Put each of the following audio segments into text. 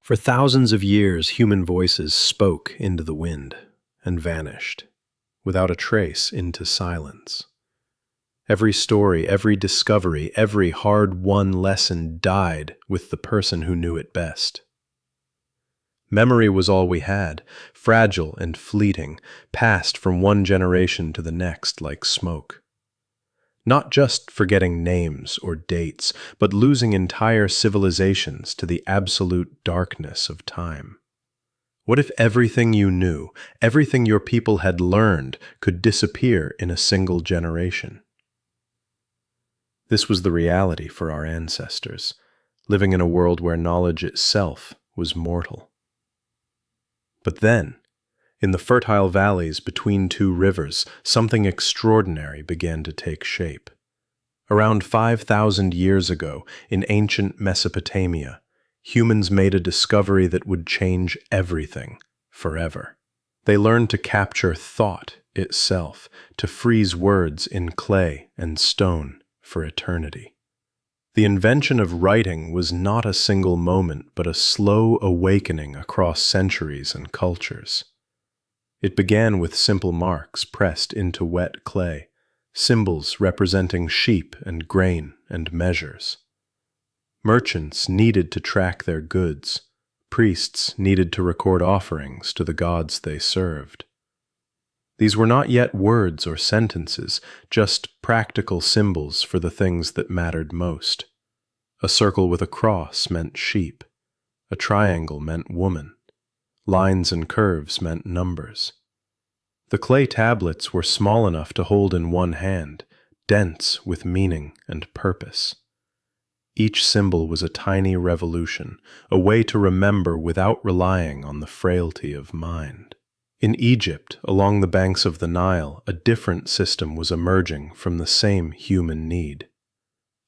For thousands of years, human voices spoke into the wind and vanished, without a trace, into silence. Every story, every discovery, every hard-won lesson died with the person who knew it best. Memory was all we had, fragile and fleeting, passed from one generation to the next like smoke. Not just forgetting names or dates, but losing entire civilizations to the absolute darkness of time. What if everything you knew, everything your people had learned, could disappear in a single generation? This was the reality for our ancestors, living in a world where knowledge itself was mortal. But then, in the fertile valleys between two rivers, something extraordinary began to take shape. Around 5,000 years ago, in ancient Mesopotamia, humans made a discovery that would change everything forever. They learned to capture thought itself, to freeze words in clay and stone for eternity. The invention of writing was not a single moment, but a slow awakening across centuries and cultures. It began with simple marks pressed into wet clay, symbols representing sheep and grain and measures. Merchants needed to track their goods. Priests needed to record offerings to the gods they served. These were not yet words or sentences, just practical symbols for the things that mattered most. A circle with a cross meant sheep. A triangle meant woman. Lines and curves meant numbers. The clay tablets were small enough to hold in one hand, dense with meaning and purpose. Each symbol was a tiny revolution, a way to remember without relying on the frailty of mind. In Egypt, along the banks of the Nile, a different system was emerging from the same human need.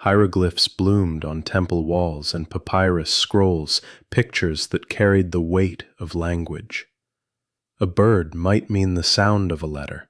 Hieroglyphs bloomed on temple walls and papyrus scrolls, pictures that carried the weight of language. A bird might mean the sound of a letter,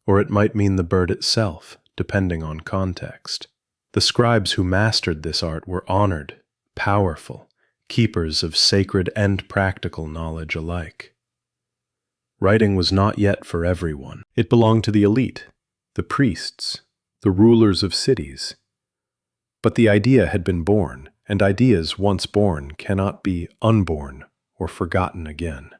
or it might mean the bird itself, depending on context. The scribes who mastered this art were honored, powerful, keepers of sacred and practical knowledge alike. Writing was not yet for everyone. It belonged to the elite, the priests, the rulers of cities. But the idea had been born, and ideas once born cannot be unborn or forgotten again.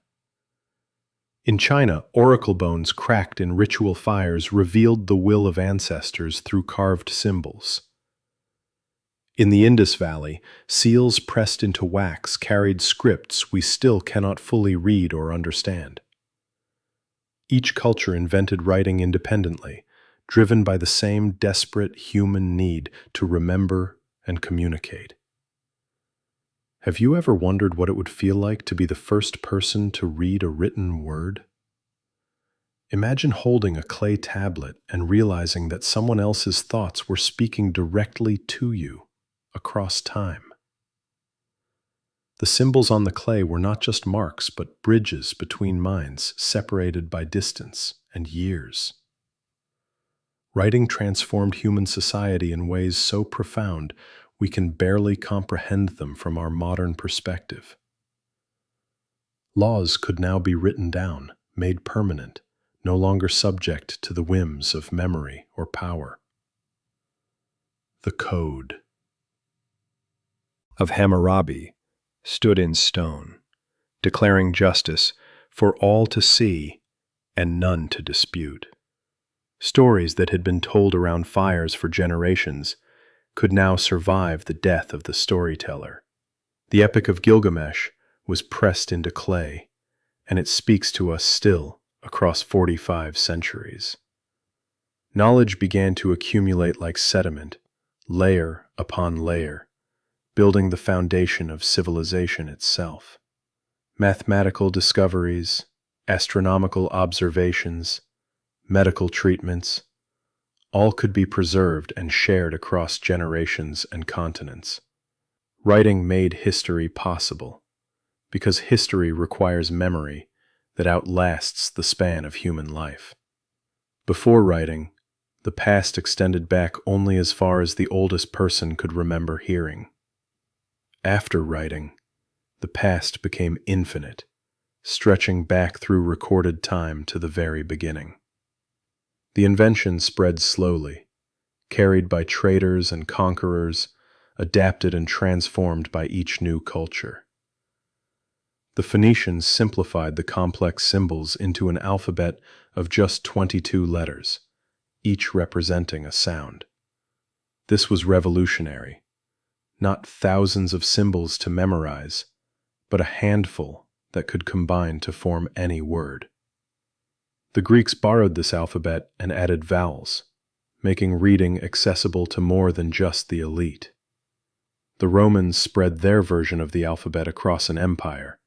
In China, oracle bones cracked in ritual fires revealed the will of ancestors through carved symbols. In the Indus Valley, seals pressed into wax carried scripts we still cannot fully read or understand. Each culture invented writing independently, driven by the same desperate human need to remember and communicate. Have you ever wondered what it would feel like to be the first person to read a written word? Imagine holding a clay tablet and realizing that someone else's thoughts were speaking directly to you across time. The symbols on the clay were not just marks, but bridges between minds separated by distance and years. Writing transformed human society in ways so profound we can barely comprehend them from our modern perspective. Laws could now be written down, made permanent, no longer subject to the whims of memory or power. The Code of Hammurabi stood in stone, declaring justice for all to see and none to dispute. Stories that had been told around fires for generations could now survive the death of the storyteller. The Epic of Gilgamesh was pressed into clay, and it speaks to us still across 45 centuries. Knowledge began to accumulate like sediment, layer upon layer, building the foundation of civilization itself. Mathematical discoveries, astronomical observations, medical treatments, all could be preserved and shared across generations and continents. Writing made history possible, because history requires memory that outlasts the span of human life. Before writing, the past extended back only as far as the oldest person could remember hearing. After writing, the past became infinite, stretching back through recorded time to the very beginning. The invention spread slowly, carried by traders and conquerors, adapted and transformed by each new culture. The Phoenicians simplified the complex symbols into an alphabet of just 22 letters, each representing a sound. This was revolutionary. Not thousands of symbols to memorize, but a handful that could combine to form any word. The Greeks borrowed this alphabet and added vowels, making reading accessible to more than just the elite. The Romans spread their version of the alphabet across an empire,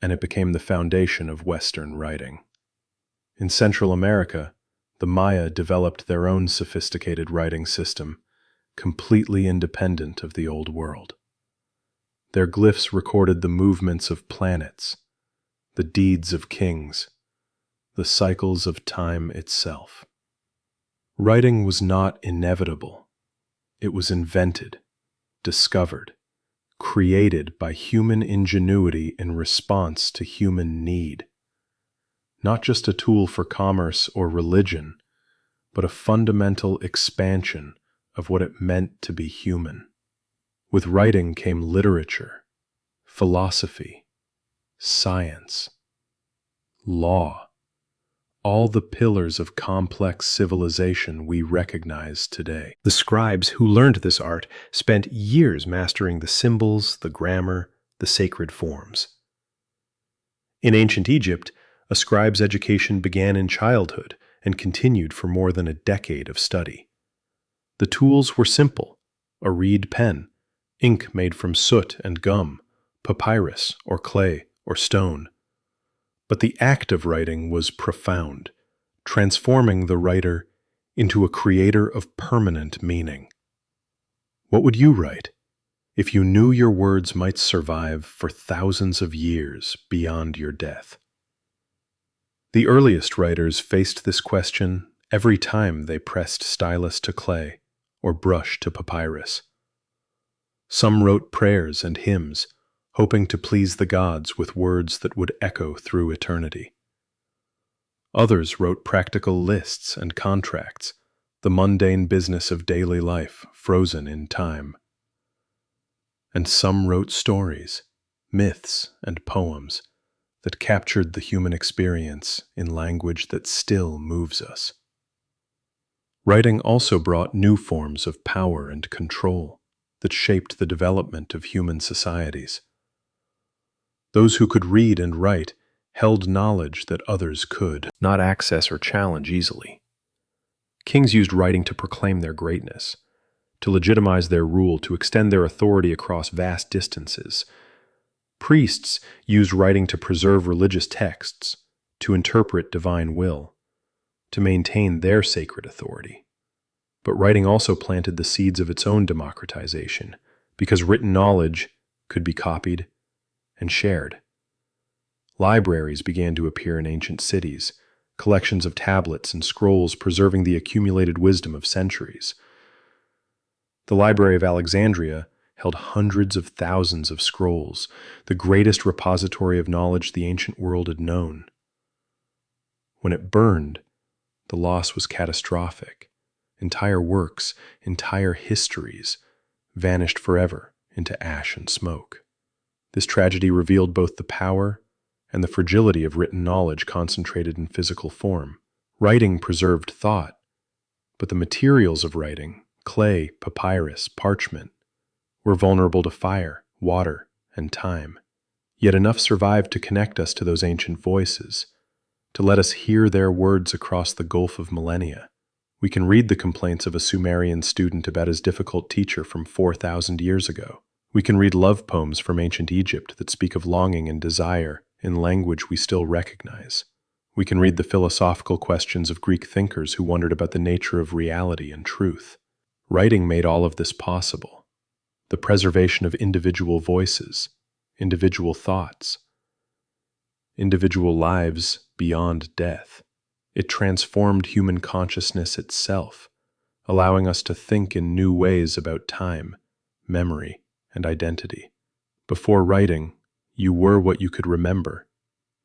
and it became the foundation of Western writing. In Central America, the Maya developed their own sophisticated writing system, completely independent of the Old World. Their glyphs recorded the movements of planets, the deeds of kings, the cycles of time itself. Writing was not inevitable. It was invented, discovered, created by human ingenuity in response to human need. Not just a tool for commerce or religion, but a fundamental expansion of what it meant to be human. With writing came literature, philosophy, science, law, all the pillars of complex civilization we recognize today. The scribes who learned this art spent years mastering the symbols, the grammar, the sacred forms. In ancient Egypt, a scribe's education began in childhood and continued for more than a decade of study. The tools were simple: a reed pen, ink made from soot and gum, papyrus or clay or stone. But the act of writing was profound, transforming the writer into a creator of permanent meaning. What would you write if you knew your words might survive for thousands of years beyond your death? The earliest writers faced this question every time they pressed stylus to clay or brush to papyrus. Some wrote prayers and hymns, hoping to please the gods with words that would echo through eternity. Others wrote practical lists and contracts, the mundane business of daily life frozen in time. And some wrote stories, myths, and poems that captured the human experience in language that still moves us. Writing also brought new forms of power and control that shaped the development of human societies. Those who could read and write held knowledge that others could not access or challenge easily. Kings used writing to proclaim their greatness, to legitimize their rule, to extend their authority across vast distances. Priests used writing to preserve religious texts, to interpret divine will, to maintain their sacred authority. But writing also planted the seeds of its own democratization, because written knowledge could be copied and shared. Libraries began to appear in ancient cities, collections of tablets and scrolls preserving the accumulated wisdom of centuries. The Library of Alexandria held hundreds of thousands of scrolls, the greatest repository of knowledge the ancient world had known. When it burned, the loss was catastrophic. Entire works, entire histories, vanished forever into ash and smoke. This tragedy revealed both the power and the fragility of written knowledge concentrated in physical form. Writing preserved thought, but the materials of writing, clay, papyrus, parchment, were vulnerable to fire, water, and time. Yet enough survived to connect us to those ancient voices, to let us hear their words across the gulf of millennia. We can read the complaints of a Sumerian student about his difficult teacher from 4,000 years ago. We can read love poems from ancient Egypt that speak of longing and desire in language we still recognize. We can read the philosophical questions of Greek thinkers who wondered about the nature of reality and truth. Writing made all of this possible. The preservation of individual voices, individual thoughts, individual lives beyond death. It transformed human consciousness itself, allowing us to think in new ways about time, memory, and identity. Before writing, You were what you could remember,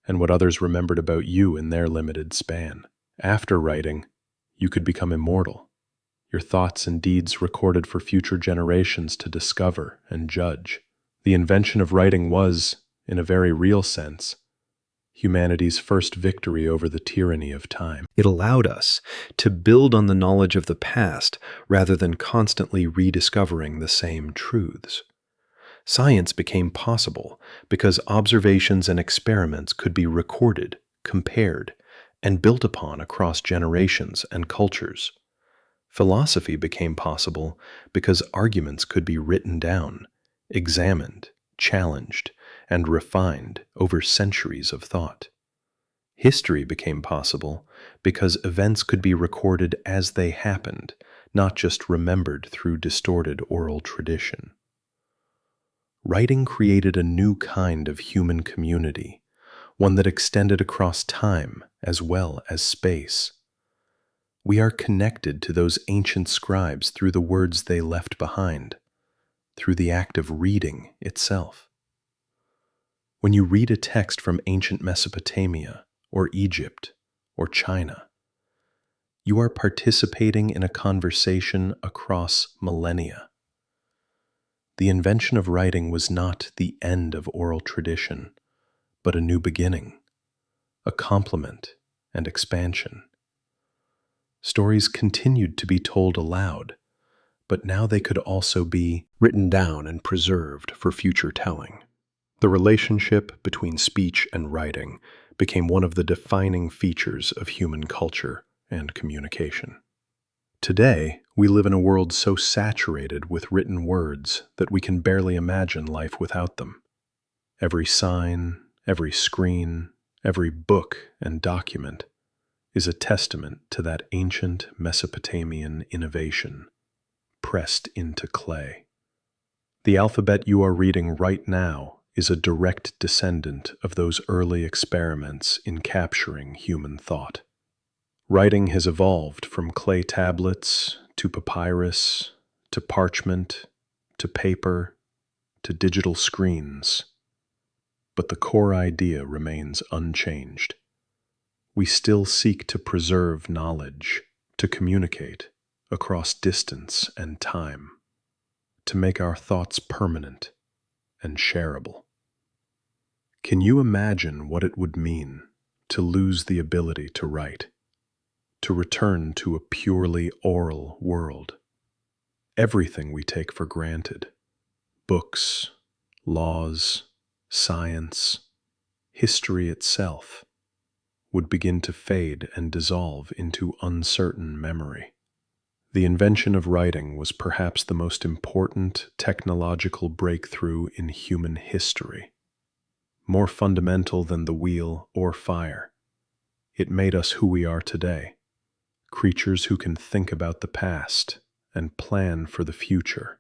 and what others remembered about you in their limited span. After writing, you could become immortal, your thoughts and deeds recorded for future generations to discover and judge. The invention of writing was, in a very real sense, humanity's first victory over the tyranny of time. It allowed us to build on the knowledge of the past rather than constantly rediscovering the same truths. Science became possible because observations and experiments could be recorded, compared, and built upon across generations and cultures. Philosophy became possible because arguments could be written down, examined, challenged, and refined over centuries of thought. History became possible because events could be recorded as they happened, not just remembered through distorted oral tradition. Writing created a new kind of human community, one that extended across time as well as space. We are connected to those ancient scribes through the words they left behind, through the act of reading itself. When you read a text from ancient Mesopotamia, or Egypt, or China, you are participating in a conversation across millennia. The invention of writing was not the end of oral tradition, but a new beginning, a complement and expansion. Stories continued to be told aloud, but now they could also be written down and preserved for future telling. The relationship between speech and writing became one of the defining features of human culture and communication. Today, we live in a world so saturated with written words that we can barely imagine life without them. Every sign, every screen, every book and document is a testament to that ancient Mesopotamian innovation, pressed into clay. The alphabet you are reading right now is a direct descendant of those early experiments in capturing human thought. Writing has evolved from clay tablets to papyrus, to parchment, to paper, to digital screens, but the core idea remains unchanged. We still seek to preserve knowledge, to communicate across distance and time, to make our thoughts permanent and shareable. Can you imagine what it would mean to lose the ability to write, to return to a purely oral world? Everything we take for granted, books, laws, science, history itself, would begin to fade and dissolve into uncertain memory. The invention of writing was perhaps the most important technological breakthrough in human history. More fundamental than the wheel or fire, it made us who we are today, creatures who can think about the past and plan for the future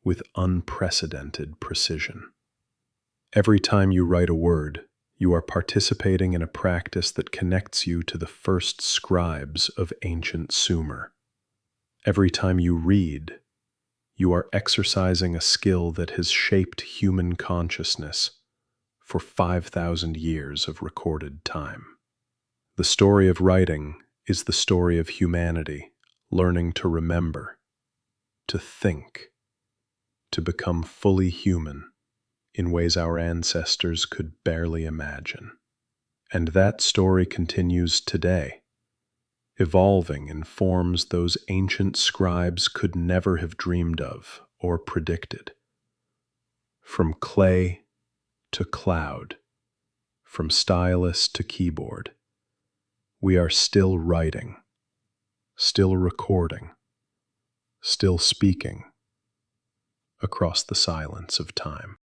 with unprecedented precision. Every time you write a word, you are participating in a practice that connects you to the first scribes of ancient Sumer. Every time you read, you are exercising a skill that has shaped human consciousness for 5,000 years of recorded time. The story of writing is the story of humanity learning to remember, to think, to become fully human in ways our ancestors could barely imagine. And that story continues today, evolving in forms those ancient scribes could never have dreamed of or predicted. From clay to cloud, from stylus to keyboard, we are still writing, still recording, still speaking across the silence of time.